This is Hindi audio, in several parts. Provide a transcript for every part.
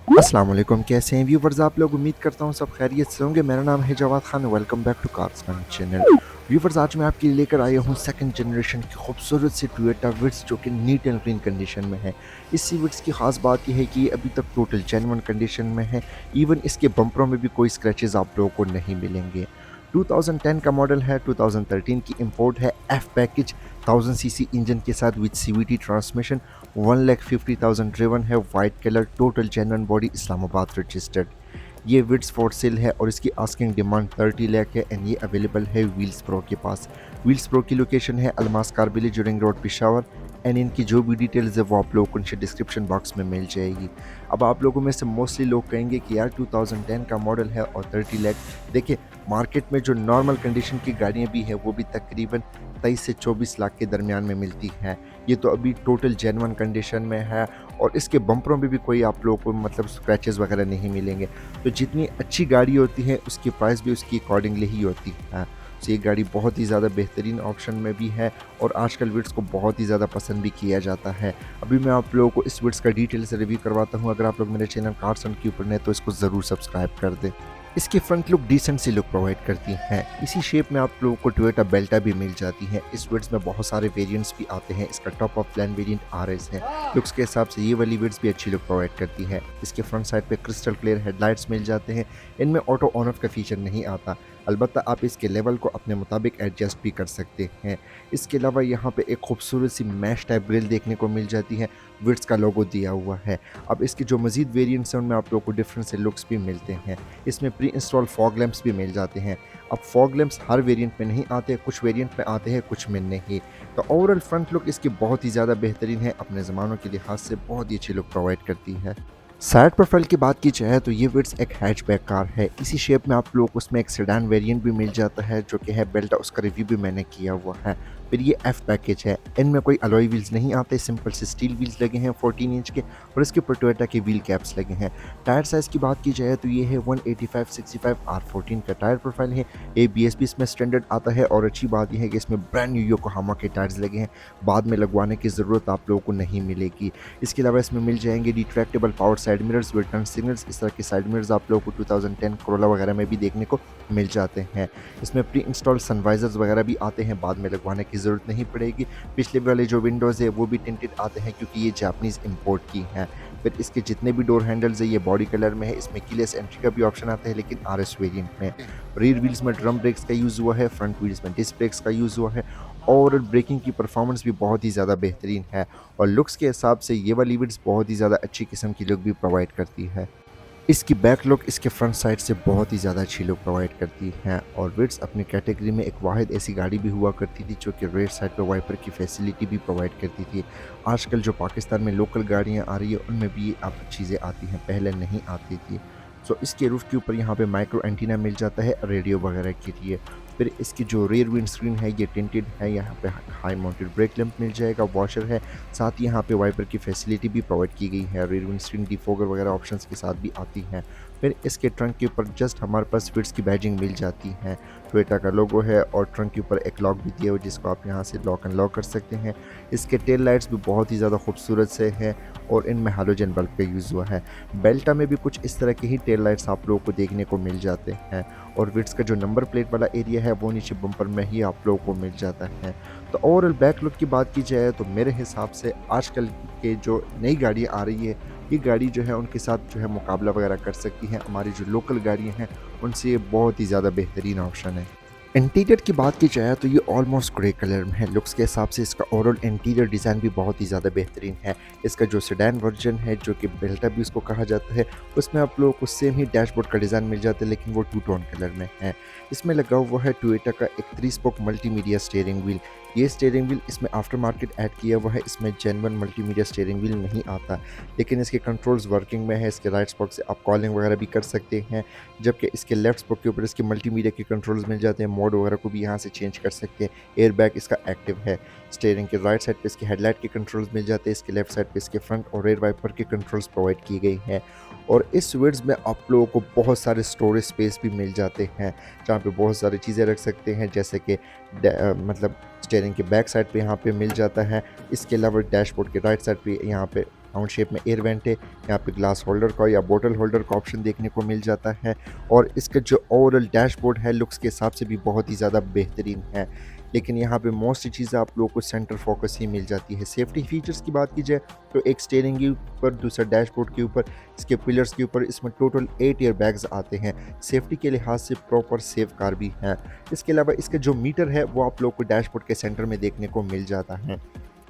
अस्सलाम वालेकुम, कैसे हैं व्यूवर्स आप लोग। उम्मीद करता हूँ सब खैरियत से होंगे। मेरा नाम है Jawad Khan, welcome back to Carsman channel. Viewers, आज मैं आपके लिए लेकर आया हूँ सेकंड जनरेशन की खूबसूरत सी टोयोटा विट्स जो कि नीट एंड क्लीन कंडीशन में है। इस विट्स की खास बात यह है कि ये अभी तक टोटल जेन्युइन कंडीशन में है। इवन इसके बम्परों में भी कोई स्क्रैचेस आप लोगों को नहीं मिलेंगे। 2010 का मॉडल है, 2013 की इंपोर्ट है। एफ पैकेज 1000 सीसी इंजन के साथ विद सीवीटी ट्रांसमिशन, 1,50,000 ड्रिवन है। White colour, total genuine body, Islamabad registered. ये विड्स फॉर सेल है और इसकी आस्किंग डिमांड 30 लाख है एंड ये अवेलेबल है व्हील्स प्रो के पास। व्हील्स प्रो की लोकेशन है Almas car village, ring road, Peshawar. And इनकी जो भी डिटेल्स है वो आप लोगों को नीचे डिस्क्रिप्शन बॉक्स में मिल जाएगी। अब आप लोगों में से मोस्टली लोग कहेंगे कि यार 2010 का मॉडल है और 30 लाख। देखिए, मार्केट में जो नॉर्मल कंडीशन की गाड़ियाँ भी हैं वो भी तकरीबन 23 से 24 लाख के दरमियान में मिलती हैं। ये तो अभी टोटल जेन्युइन कंडीशन में है और इसके बम्परों में भी कोई आप लोगों को मतलब स्क्रैचेस वगैरह नहीं मिलेंगे। तो जितनी अच्छी गाड़ी होती है उसकी प्राइस भी उसकी अकॉर्डिंगली ही होती है। तो ये गाड़ी बहुत ही ज़्यादा बेहतरीन ऑप्शन में भी है और आजकल विट्स को बहुत ही ज़्यादा पसंद भी किया जाता है। अभी मैं आप लोगों को इस विट्स का डिटेल से रिव्यू करवाता हूँ। अगर आप लोग मेरे चैनल कार्स एंड के ऊपर नए तो इसको ज़रूर सब्सक्राइब कर दें। इसकी front look decent see look provide करती है। इसी शेप में आप लोगों को टोयोटा बेल्टा भी मिल जाती है। इस विड्स में बहुत सारे वेरिएंट्स भी आते हैं। इसका top of line variant RS है। लुक्स के हिसाब से ये वाली विड्स भी अच्छी लुक प्रोवाइड करती है। इसके फ्रंट साइड पे क्रिस्टल क्लियर हेडलाइट्स मिल जाते हैं। इनमें ऑटो ऑन ऑफ का फीचर नहीं आता, अलबत्ता आप इसके लेवल को अपने मुताबिक एडजस्ट भी कर सकते हैं। इसके अलावा यहाँ पे एक खूबसूरत सी मैश टाइप ग्रिल देखने को मिल जाती है। विड्स का लोगो दिया हुआ है। अब इसके जो मजीद वेरिएंट्स हैं उनमें आप लोगों को डिफरेंट से लुक्स भी मिलते हैं। इसमें प्री इंस्टॉल फॉग लैंप्स भी मिल जाते हैं। अब फॉग लैंप्स हर वेरिएंट में नहीं आते, कुछ वेरिएंट में आते हैं, कुछ में नहीं। तो ओवरऑल फ्रंट लुक इसकी बहुत ही ज़्यादा बेहतरीन है, अपने ज़मानों के लिहाज से बहुत ही अच्छी लुक प्रोवाइड करती है। साइड प्रोफाइल की बात की जाए तो ये विट्स एक हैचबैक कार है। इसी शेप में आप लोग उसमें एक सेडान वेरिएंट भी मिल जाता है जो कि है बेल्टा, उसका रिव्यू भी मैंने किया हुआ है। फिर ये एफ पैकेज है। इनमें कोई अलॉय व्हील्स नहीं आते, सिंपल से स्टील व्हील्स लगे हैं 14 इंच के और इसके ऊपर टोयोटा के व्हील कैप्स लगे हैं। टायर साइज़ की बात की जाए तो ये है 185/65 R14 का टायर प्रोफाइल है। ABS भी इसमें स्टैंडर्ड आता है और अच्छी बात यह है कि इसमें ब्रांड न्यू योकोहामा के टायर्स लगे हैं। बाद में लगवाने की ज़रूरत आप लोगों को नहीं मिलेगी। इसके अलावा इसमें मिल जाएंगे retractable power side mirrors with turn signals. इस तरह के साइड मिरर्स आप लोगों को 2010 कोरोला वगैरह में भी देखने को मिल जाते हैं। इसमें प्री इंस्टॉल सनवाइजर्स वगैरह भी आते हैं, बाद में लगवाने की ज़रूरत नहीं पड़ेगी। पिछले वाले जो विंडोज़ है वो भी टिंटेड आते हैं क्योंकि ये जापानीज़ इंपोर्ट की हैं। फिर इसके जितने भी डोर हैंडल्स है ये बॉडी कलर में है। इसमें कीलेस एंट्री का भी ऑप्शन आता है लेकिन RS वेरिएंट में। रियर व्हील्स में ड्रम ब्रेक्स का यूज़ हुआ है, फ्रंट व्हील्स में डिस्क ब्रेक्स का यूज़ हुआ है। और ब्रेकिंग की परफॉर्मेंस भी बहुत ही ज़्यादा बेहतरीन है और लुक्स के हिसाब से ये वाली विड्स बहुत ही ज़्यादा अच्छी किस्म की लुक भी प्रोवाइड करती है। इसकी बैक लुक इसके फ्रंट साइड से बहुत ही ज़्यादा अच्छी लुक प्रोवाइड करती हैं और विड्स अपनी कैटेगरी में एक वाहिद ऐसी गाड़ी भी हुआ करती थी जो कि रेयर साइड पर वाइपर की फैसिलिटी भी प्रोवाइड करती थी। आजकल जो पाकिस्तान में लोकल गाड़ियाँ आ रही है उनमें भी अब चीज़ें आती हैं, पहले नहीं आती थी। सो इसके रूफ के ऊपर यहाँ पे माइक्रो एंटीना मिल जाता है रेडियो वगैरह के लिए। फिर इसकी जो रेयर विंड स्क्रीन है ये टिंटेड है। यहाँ पे हाई माउंटेड ब्रेक लैंप मिल जाएगा, वॉशर है, साथ ही यहाँ पे वाइपर की फैसिलिटी भी प्रोवाइड की गई है। रेयर विंड स्क्रीन डिफोगर वगैरह ऑप्शंस के साथ भी आती हैं। फिर इसके ट्रंक के ऊपर जस्ट हमारे पास फिट्स की बैजिंग मिल जाती है। टोयोटा का लोगो है और ट्रंक के ऊपर एक लॉक भी दिया हुआ जिसको आप यहाँ से लॉक अनलॉक कर सकते हैं। इसके टेल लाइट्स भी बहुत ही ज़्यादा खूबसूरत से हैं और इनमें हालोजन बल्ब का यूज़ हुआ है। बेल्टा में भी कुछ इस तरह के ही टेल लाइट्स आप लोगों को देखने को मिल जाते हैं और विट्स का जो नंबर प्लेट वाला एरिया है वो नीचे बम्पर में ही आप लोगों को मिल जाता है। तो ओवरऑल बैक लुक की बात की जाए तो मेरे हिसाब से आजकल के जो नई गाड़ियाँ आ रही है ये गाड़ी जो है उनके साथ जो है मुकाबला वगैरह कर सकती हैं। हमारी जो लोकल गाड़ियाँ हैं उनसे ये बहुत ही ज़्यादा बेहतरीन ऑप्शन है। इंटीरियर की बात की जाए तो ये ऑलमोस्ट ग्रे कलर में है। लुक्स के हिसाब से इसका ओवरऑल इंटीरियर डिज़ाइन भी बहुत ही ज़्यादा बेहतरीन है। इसका जो सेडान वर्जन है जो कि बेल्टा भी उसको कहा जाता है उसमें आप लोगों को सेम ही डैशबोर्ड का डिज़ाइन मिल जाता है लेकिन वो टू टोन कलर में है। इसमें लगा हुआ है टोयोटा का एक 3 स्पोक मल्टीमीडिया स्टीयरिंग व्हील। ये स्टीयरिंग व्हील इसमें आफ्टर मार्केट ऐड किया हुआ है। इसमें जेन्युइन मल्टीमीडिया स्टीयरिंग व्हील नहीं आता लेकिन इसके कंट्रोल्स वर्किंग में है। इसके राइट स्पोक से आप कॉलिंग वगैरह भी कर सकते हैं, जबकि इसके लेफ्ट स्पोक के ऊपर इसके मल्टीमीडिया के कंट्रोल्स मिल जाते हैं। मोड वगैरह को भी यहाँ से चेंज कर सकते हैं। एयर बैग इसका एक्टिव है। स्टीयरिंग के राइट साइड पे इसके हेडलाइट के कंट्रोल्स मिल जाते हैं। इसके लेफ्ट साइड पे इसके फ्रंट और रेयर वाइपर के कंट्रोल्स प्रोवाइड किए गए हैं और इस विड्स में आप लोगों को बहुत सारे स्टोरेज स्पेस भी मिल जाते हैं जहाँ पे बहुत सारी चीज़ें रख सकते हैं, जैसे कि मतलब स्टीयरिंग के बैक साइड पे यहाँ पे मिल जाता है। इसके अलावा डैशबोर्ड के राइट साइड पे यहाँ पे राउंड शेप में एयर वेंट है, यहाँ पे ग्लास होल्डर का या बोतल होल्डर का ऑप्शन देखने को मिल जाता है। और इसका जो ओवरऑल डैशबोर्ड है लुक्स के हिसाब से भी बहुत ही ज़्यादा बेहतरीन है, लेकिन यहाँ पे मोस्टली चीज़ें आप लोगों को सेंटर फोकस ही मिल जाती है। सेफ्टी फीचर्स की बात की जाए तो एक स्टीयरिंग के ऊपर, दूसरा डैशबोर्ड के ऊपर, इसके पिलर्स के ऊपर इसमें टोटल 8 एयर बैग्स आते हैं। सेफ्टी के लिहाज से प्रॉपर सेफ कार भी है। इसके अलावा इसका जो मीटर है वो आप लोग को डैशबोर्ड के सेंटर में देखने को मिल जाता है।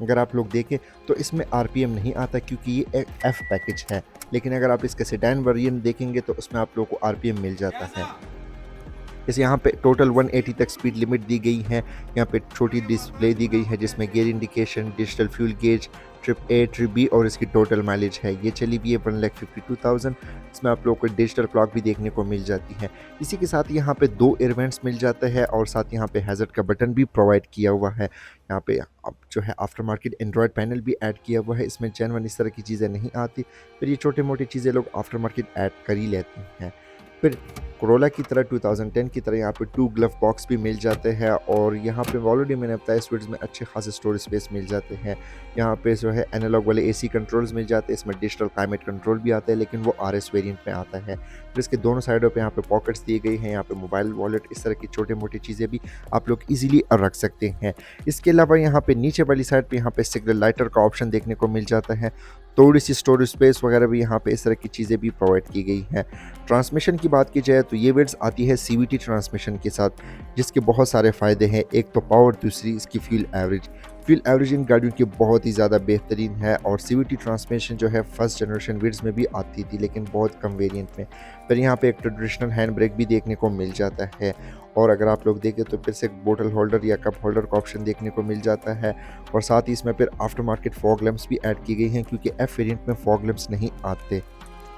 अगर आप लोग देखें तो इसमें आरपीएम नहीं आता क्योंकि ये एक एफ पैकेज है, लेकिन अगर आप इसका सेडान वेरिएंट देखेंगे तो उसमें आप लोगों को आरपीएम मिल जाता है। जैसे यहाँ पे टोटल 180 तक स्पीड लिमिट दी गई है। यहाँ पे छोटी डिस्प्ले दी गई है जिसमें gear indication, digital fuel gauge, trip A, trip B और इसकी टोटल माइलेज है। ये चली भी है 1,52,000। इसमें आप लोगों को डिजिटल क्लॉक भी देखने को मिल जाती है। इसी के साथ यहाँ पे 2 एयर वेंट्स मिल जाते हैं और साथ यहाँ पे हैजर्ड का बटन भी प्रोवाइड किया हुआ है। यहाँ पे अब जो है आफ्टर मार्केट एंड्रॉयड पैनल भी ऐड किया हुआ है। इसमें जेन्युइन इस तरह की चीज़ें नहीं आती, फिर ये छोटे मोटी चीज़ें लोग आफ्टर मार्केट ऐड कर ही लेते हैं। फिर कोरोला की तरह 2010 की तरह यहाँ पे 2 ग्लव बॉक्स भी मिल जाते हैं और यहाँ पे ऑलरेडी मैंने बताया स्विट्स में अच्छे खासे स्टोरेज स्पेस मिल जाते हैं। यहाँ पे जो है एनालॉग वाले एसी कंट्रोल्स मिल जाते हैं। इसमें डिजिटल क्लाइमेट कंट्रोल भी आता है, लेकिन वो आरएस वेरिएंट में आता है। फिर इसके दोनों साइडों पे यहाँ पे पॉकेट्स दिए गए हैं। यहाँ पे मोबाइल वॉलेट, इस तरह की छोटी मोटी चीज़ें भी आप लोग ईजिली रख सकते हैं। इसके अलावा यहाँ पे नीचे वाली साइड पे यहाँ पे सिग्नल लाइटर का ऑप्शन देखने को मिल जाता है। थोड़ी सी स्टोरेज स्पेस वगैरह भी यहाँ पे इस तरह की चीज़ें भी प्रोवाइड की गई हैं। ट्रांसमिशन की बात की जाए तो ये विड्स आती है सीवीटी ट्रांसमिशन के साथ, जिसके बहुत सारे फ़ायदे हैं। एक तो पावर, दूसरी इसकी fuel average. Fuel average in गाड़ियों की बहुत ही ज़्यादा बेहतरीन है और सीवीटी ट्रांसमिशन जो है फर्स्ट जनरेशन विड्स में भी आती थी, लेकिन बहुत कम वेरिएंट में। फिर यहाँ पे एक ट्रेडिशनल हैंड ब्रेक भी देखने को मिल जाता है और अगर आप लोग देखें तो फिर से एक बोतल होल्डर या कप होल्डर का ऑप्शन देखने को मिल जाता है और साथ ही इसमें फिर आफ्टर मार्केट फॉग लैंप्स भी ऐड की गई हैं क्योंकि एफ वेरिएंट में फॉग लैंप्स नहीं आते।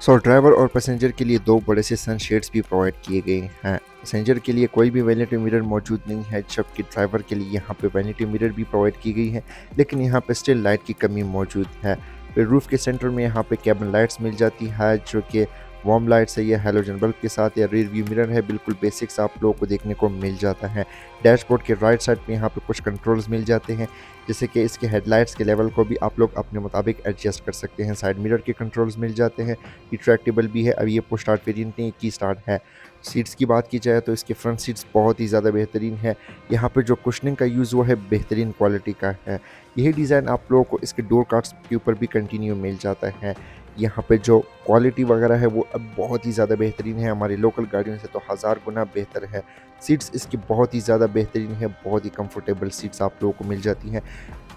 सो ड्राइवर और पैसेंजर के लिए 2 बड़े से सन शेड्स भी प्रोवाइड किए गए हैं। पैसेंजर के लिए कोई भी वैनिटी मिरर मौजूद नहीं है, जबकि ड्राइवर के लिए यहाँ पे वैनिटी मिरर भी प्रोवाइड की गई है, लेकिन यहाँ पे स्टिल लाइट की कमी मौजूद है। फिर रूफ के सेंटर में यहाँ पे कैबिन लाइट्स मिल जाती है जो कि वार्म लाइट्स है या हैलोजन बल्ब के साथ, या रियर व्यू मिरर है, बिल्कुल बेसिक्स आप लोगों को देखने को मिल जाता है। डैशबोर्ड के राइट साइड पे यहाँ पे कुछ कंट्रोल्स मिल जाते हैं, जैसे कि इसके हेडलाइट्स के लेवल को भी आप लोग अपने मुताबिक एडजस्ट कर सकते हैं। साइड मिरर के कंट्रोल्स मिल जाते हैं, रिट्रैक्टेबल भी है। अब ये पुश स्टार्ट वेरिएंट नहीं, की स्टार्ट है। सीट्स की बात की जाए तो इसके फ्रंट सीट्स बहुत ही ज़्यादा बेहतरीन है। यहाँ पे जो कुशनिंग का यूज़ हुआ है बेहतरीन क्वालिटी का है। यही डिज़ाइन आप लोगों को इसके डोर कार्ड्स के ऊपर भी कंटिन्यू मिल जाता है। यहाँ पे जो क्वालिटी वगैरह है वो अब बहुत ही ज़्यादा बेहतरीन है, हमारी लोकल गाड़ियों से तो 1000 गुना बेहतर है। सीट्स इसकी बहुत ही ज़्यादा बेहतरीन है, बहुत ही कंफर्टेबल सीट्स आप लोगों को मिल जाती हैं।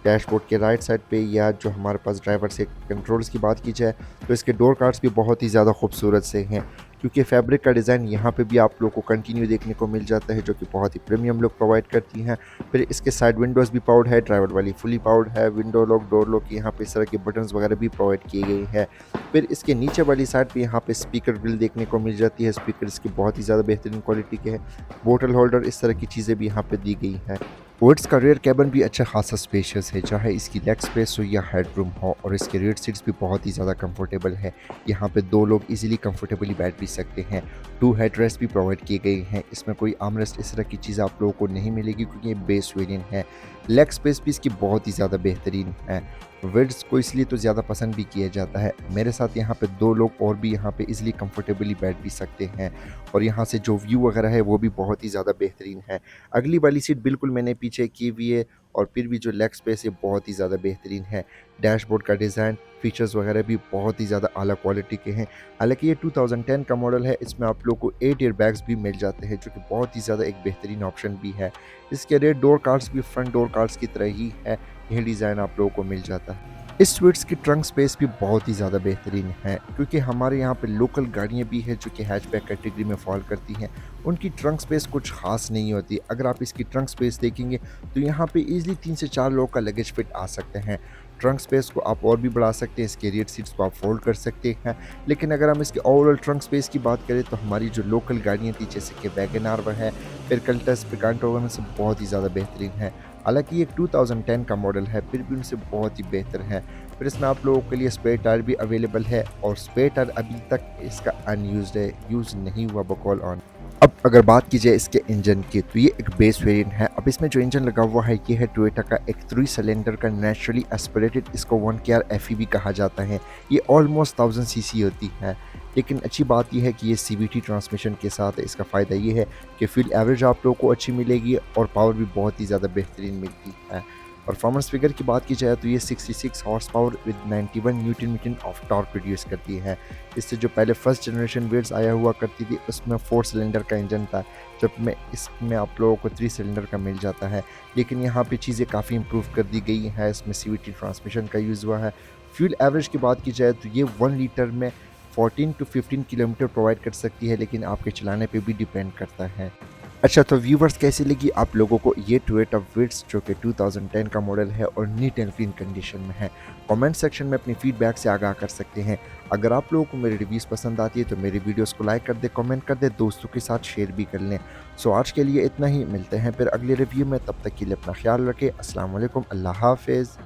डैशबोर्ड के राइट साइड पे या जो हमारे पास ड्राइवर से कंट्रोल्स की बात की जाए तो इसके डोर कार्ड्स भी बहुत ही ज़्यादा खूबसूरत से हैं, क्योंकि फैब्रिक का डिज़ाइन यहाँ पे भी आप लोगों को कंटिन्यू देखने को मिल जाता है, जो कि बहुत ही प्रीमियम लुक प्रोवाइड करती हैं। फिर इसके साइड विंडोज़ भी पावर्ड है, ड्राइवर वाली फुली पावर्ड है। विंडो लॉक, डोर लॉक, यहाँ पे इस तरह के बटन्स वगैरह भी प्रोवाइड किए गए हैं। फिर इसके नीचे वाली साइड पे यहाँ पे स्पीकर ग्रिल देखने को मिल जाती है। स्पीकर इसकी बहुत ही ज़्यादा बेहतरीन क्वालिटी के हैं। बोतल होल्डर, इस तरह की चीज़ें भी यहाँ पे दी गई हैं। वुड्स का रेयर कैबिन भी अच्छा खासा स्पेशियस है, चाहे इसकी लेग स्पेस हो या हेडरूम हो, और इसके रेयर सीट्स भी बहुत ही ज़्यादा कंफर्टेबल है। यहाँ पे 2 लोग इजीली कंफर्टेबली बैठ भी सकते हैं। 2 हेड रेस्ट भी प्रोवाइड किए गए हैं। इसमें कोई आर्मरेस्ट इस तरह की चीज़ आप लोगों को नहीं मिलेगी क्योंकि ये बेस वेरिएंट है। लेग स्पेस भी इसकी बहुत ही ज़्यादा बेहतरीन है। विड्स को इसलिए तो ज़्यादा पसंद भी किया जाता है। मेरे साथ यहाँ पे 2 लोग और भी यहाँ पे इजीली कंफर्टेबली बैठ भी सकते हैं और यहाँ से जो व्यू वगैरह है वो भी बहुत ही ज़्यादा बेहतरीन है। अगली वाली सीट बिल्कुल मैंने पीछे की हुई है और फिर भी जो लेग स्पेस है बहुत ही ज़्यादा बेहतरीन है। डैशबोर्ड का डिज़ाइन, फीचर्स वगैरह भी बहुत ही ज़्यादा आला क्वालिटी के हैं। हालांकि ये 2010 का मॉडल है, इसमें आप लोग को 8 एयर बैग्स भी मिल जाते हैं, जो कि बहुत ही ज़्यादा एक बेहतरीन ऑप्शन भी है। इसके रेयर डोर कार्ड्स भी फ्रंट डोर कार्ड्स की तरह ही है, यही डिज़ाइन आप लोगों को मिल जाता है। इस स्विट्स की ट्रंक स्पेस भी बहुत ही ज़्यादा बेहतरीन है, क्योंकि हमारे यहाँ पे लोकल गाड़ियाँ भी हैं जो कि हैचबैक कैटेगरी में फॉल करती हैं। उनकी ट्रंक स्पेस कुछ खास नहीं होती। अगर आप इसकी ट्रंक स्पेस देखेंगे तो यहाँ पे इजीली 3 से 4 लोग का लगेज फिट आ सकते हैं। ट्रंक स्पेस को आप और भी बढ़ा सकते हैं, इसके रियर सीट्स को आप फोल्ड कर सकते हैं। लेकिन अगर हम इसके ओवरऑल ट्रंक स्पेस की बात करें तो हमारी जो लोकल गाड़ियाँ थी जैसे कि वैगन आर है, फिर कल्टस, पिकांटो में से बहुत ही ज़्यादा बेहतरीन है। हालांकि ये 2010 का मॉडल है, फिर भी उनसे बहुत ही बेहतर है। फिर इसमें आप लोगों के लिए स्पेयर टायर भी अवेलेबल है और स्पेयर टायर अभी तक इसका अनयूज्ड है, यूज़ नहीं हुआ बकॉल ऑन। अब अगर बात की जाए इसके इंजन की, तो ये एक बेस वेरिएंट है। अब इसमें जो इंजन लगा हुआ है ये है टोयोटा का एक 3 सिलेंडर का नेचुरली एस्पिरेटेड, इसको 1KR FE भी कहा जाता है। ये ऑलमोस्ट 1000 सीसी होती है। लेकिन अच्छी बात यह है कि ये CVT ट्रांसमिशन के साथ है। इसका फ़ायदा ये है कि फ्यूल एवरेज आप लोगों को अच्छी मिलेगी और पावर भी बहुत ही ज़्यादा बेहतरीन मिलती है। परफॉर्मेंस फिगर की बात की जाए तो ये 66 horse power with 91 newton metre of torque produce करती है। इससे जो पहले फर्स्ट जनरेशन वेट्स आया हुआ करती थी उसमें 4 सिलेंडर का इंजन था, जब में इसमें आप लोगों को 3 सिलेंडर का मिल जाता है। लेकिन यहाँ पे चीज़ें काफ़ी इंप्रूव कर दी गई हैं। इसमें CVT ट्रांसमिशन का यूज़ हुआ है। फ्यूल एवरेज की बात की जाए तो ये 1 लीटर में 14 टू 15 किलोमीटर प्रोवाइड कर सकती है, लेकिन आपके चलाने पे भी डिपेंड करता है। अच्छा, तो व्यूवर्स कैसी लगी आप लोगों को ये टोयोटा विट्स जो कि 2010 का मॉडल है और नीट एंड क्लीन कंडीशन में है? कमेंट सेक्शन में अपनी फीडबैक से आगाह कर सकते हैं। अगर आप लोगों को मेरी रिव्यूज़ पसंद आती है तो मेरी वीडियोस को लाइक कर दें, कमेंट कर दें, दोस्तों के साथ शेयर भी कर लें। सो आज के लिए इतना ही, मिलते हैं फिर अगले रिव्यू में, तब तक के लिए अपना ख्याल रखें। अस्सलाम वालेकुम, अल्लाह हाफ़िज़।